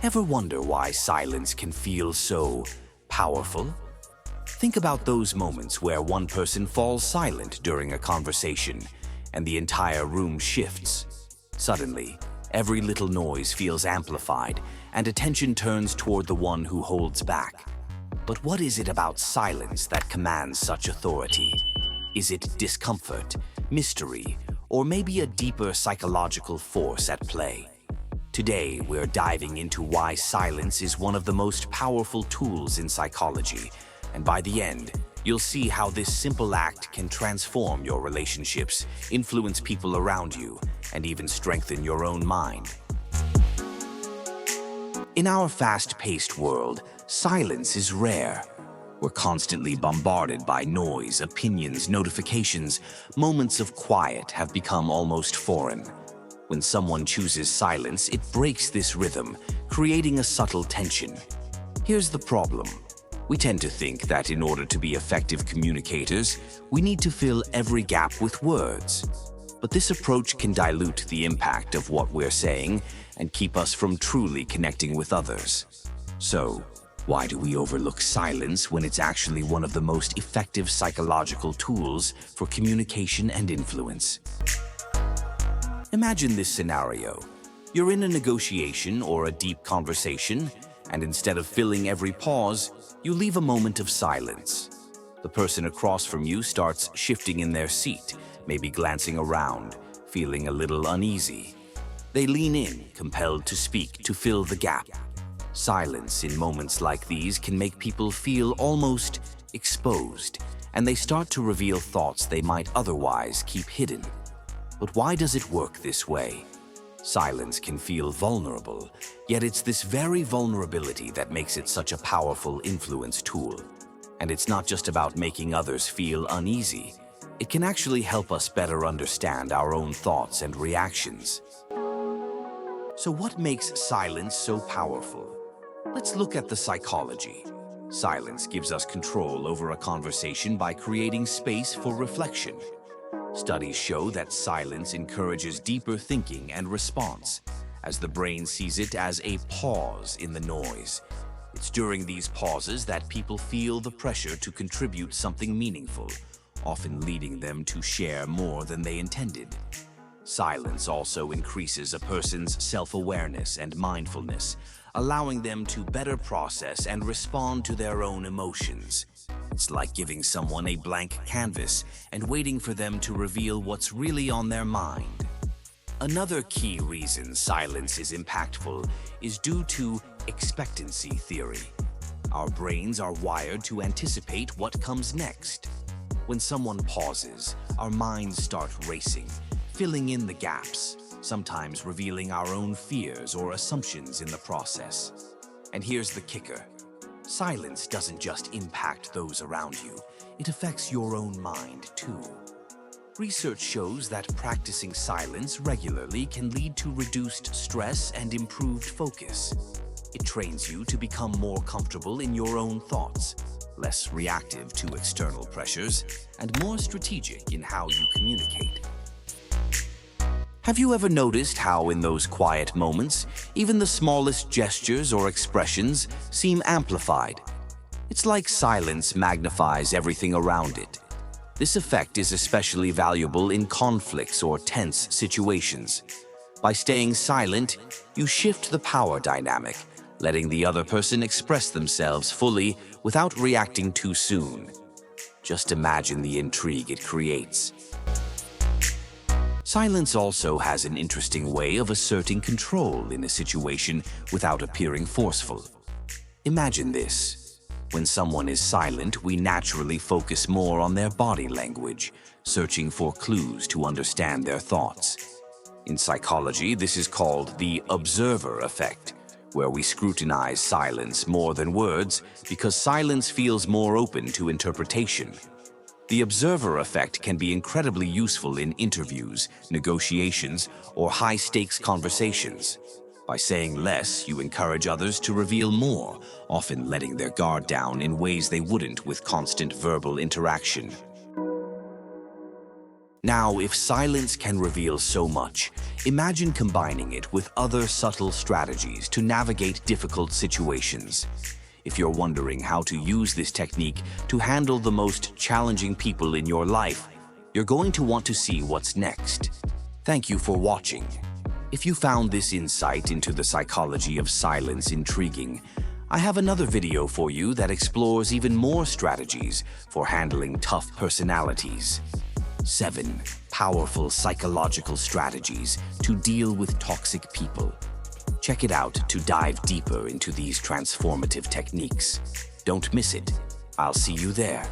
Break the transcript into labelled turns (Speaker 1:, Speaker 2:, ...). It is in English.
Speaker 1: Ever wonder why silence can feel so powerful? Think about those moments where one person falls silent during a conversation and the entire room shifts. Suddenly, every little noise feels amplified and attention turns toward the one who holds back. But what is it about silence that commands such authority? Is it discomfort, mystery, or maybe a deeper psychological force at play? Today, we're diving into why silence is one of the most powerful tools in psychology, and by the end, you'll see how this simple act can transform your relationships, influence people around you, and even strengthen your own mind. In our fast-paced world, silence is rare. We're constantly bombarded by noise, opinions, notifications. Moments of quiet have become almost foreign. When someone chooses silence, it breaks this rhythm, creating a subtle tension. Here's the problem. We tend to think that in order to be effective communicators, we need to fill every gap with words. But this approach can dilute the impact of what we're saying and keep us from truly connecting with others. So, why do we overlook silence when it's actually one of the most effective psychological tools for communication and influence? Imagine this scenario. You're in a negotiation or a deep conversation, and instead of filling every pause, you leave a moment of silence. The person across from you starts shifting in their seat, maybe glancing around, feeling a little uneasy. They lean in, compelled to speak, to fill the gap. Silence in moments like these can make people feel almost exposed, and they start to reveal thoughts they might otherwise keep hidden. But why does it work this way? Silence can feel vulnerable, yet it's this very vulnerability that makes it such a powerful influence tool. And it's not just about making others feel uneasy. It can actually help us better understand our own thoughts and reactions. So what makes silence so powerful? Let's look at the psychology. Silence gives us control over a conversation by creating space for reflection. Studies show that silence encourages deeper thinking and response, as the brain sees it as a pause in the noise. It's during these pauses that people feel the pressure to contribute something meaningful, often leading them to share more than they intended. Silence also increases a person's self-awareness and mindfulness, allowing them to better process and respond to their own emotions. It's like giving someone a blank canvas and waiting for them to reveal what's really on their mind. Another key reason silence is impactful is due to expectancy theory. Our brains are wired to anticipate what comes next. When someone pauses, our minds start racing, filling in the gaps, sometimes revealing our own fears or assumptions in the process. And here's the kicker. Silence doesn't just impact those around you, it affects your own mind too. Research shows that practicing silence regularly can lead to reduced stress and improved focus. It trains you to become more comfortable in your own thoughts, less reactive to external pressures, and more strategic in how you communicate. Have you ever noticed how in those quiet moments, even the smallest gestures or expressions seem amplified? It's like silence magnifies everything around it. This effect is especially valuable in conflicts or tense situations. By staying silent, you shift the power dynamic, letting the other person express themselves fully without reacting too soon. Just imagine the intrigue it creates. Silence also has an interesting way of asserting control in a situation without appearing forceful. Imagine this. When someone is silent, we naturally focus more on their body language, searching for clues to understand their thoughts. In psychology, this is called the observer effect, where we scrutinize silence more than words because silence feels more open to interpretation. The observer effect can be incredibly useful in interviews, negotiations, or high-stakes conversations. By saying less, you encourage others to reveal more, often letting their guard down in ways they wouldn't with constant verbal interaction. Now, if silence can reveal so much, imagine combining it with other subtle strategies to navigate difficult situations. If you're wondering how to use this technique to handle the most challenging people in your life, you're going to want to see what's next. Thank you for watching. If you found this insight into the psychology of silence intriguing, I have another video for you that explores even more strategies for handling tough personalities. 7 powerful psychological strategies to deal with toxic people. Check it out to dive deeper into these transformative techniques. Don't miss it. I'll see you there.